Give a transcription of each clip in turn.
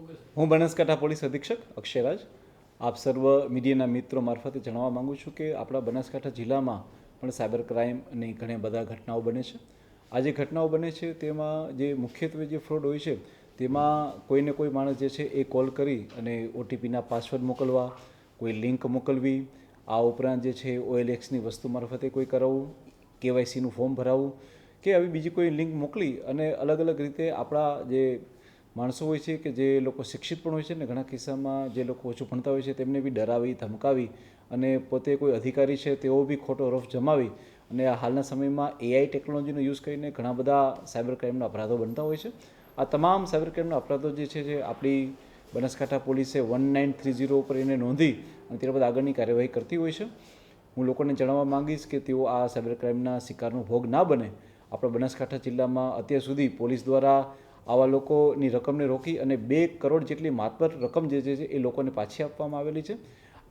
હું બનાસકાંઠા પોલીસ અધિક્ષક અક્ષયરાજ આપ સર્વ મીડિયાના મિત્રો મારફતે જણાવવા માગું છું કે આપણા બનાસકાંઠા જિલ્લામાં પણ સાયબર ક્રાઇમની ઘણી બધા ઘટનાઓ બને છે. આ જે ઘટનાઓ બને છે તેમાં જે મુખ્યત્વે જે ફ્રોડ હોય છે તેમાં કોઈને કોઈ માણસ જે છે એ કોલ કરી અને ઓટીપીના પાસવર્ડ મોકલવા, કોઈ લિંક મોકલવી, આ ઉપરાંત જે છે OLXની વસ્તુ મારફતે કોઈ કરાવવું, KYCનું ફોર્મ ભરાવવું કે આવી બીજી કોઈ લિંક મોકલી અને અલગ અલગ રીતે આપણા જે માણસો હોય છે કે જે લોકો શિક્ષિત પણ હોય છે ને ઘણા કિસ્સામાં જે લોકો ઓછું ભણતા હોય છે તેમને બી ડરાવી ધમકાવી અને પોતે કોઈ અધિકારી છે તેઓ બી ખોટો રફ જમાવી અને આ હાલના સમયમાં AI ટેકનોલોજીનો યુઝ કરીને ઘણા બધા સાયબર ક્રાઇમના અપરાધો બનતા હોય છે. આ તમામ સાયબર ક્રાઇમના અપરાધો જે છે જે આપણી બનાસકાંઠા પોલીસે 1930 ઉપર એને નોંધી અને ત્યારબાદ આગળની કાર્યવાહી કરતી હોય છે. હું લોકોને જણાવવા માંગીશ કે તેઓ આ સાયબર ક્રાઇમના શિકારનો ભોગ ના બને. આપણા બનાસકાંઠા જિલ્લામાં અત્યાર સુધી પોલીસ દ્વારા આવા લોકોની રકમને રોકી અને 2 કરોડ જેટલી માતબર રકમ જે છે એ લોકોને પાછી આપવામાં આવેલી છે.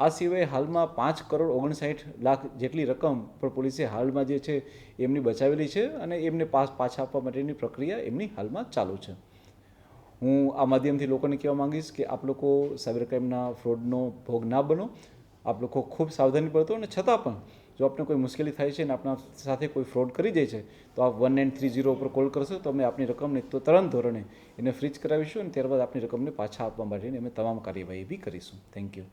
આ સિવાય હાલમાં 5,59,00,000 જેટલી રકમ પણ પોલીસે હાલમાં જે છે એમની બચાવેલી છે અને એમને પાછા આપવા માટેની પ્રક્રિયા એમની હાલમાં ચાલુ છે. હું આ માધ્યમથી લોકોને કહેવા માંગીશ કે આપ લોકો સાયબર ક્રાઇમના ફ્રોડનો ભોગ ના બનો. આપ લોકો ખૂબ સાવધાની બરતો અને છતાં પણ જો આપને કોઈ મુશ્કેલી થાય છે અને આપણા સાથે કોઈ ફ્રોડ કરી જાય છે તો આપ 1930 ઉપર કોલ કરશો તો અમે આપની રકમને તો તરત ધોરણે એને ફ્રીજ કરાવીશું અને ત્યારબાદ આપની રકમને પાછા આપવા માટેની અમે તમામ કાર્યવાહી બી કરીશું. Thank you.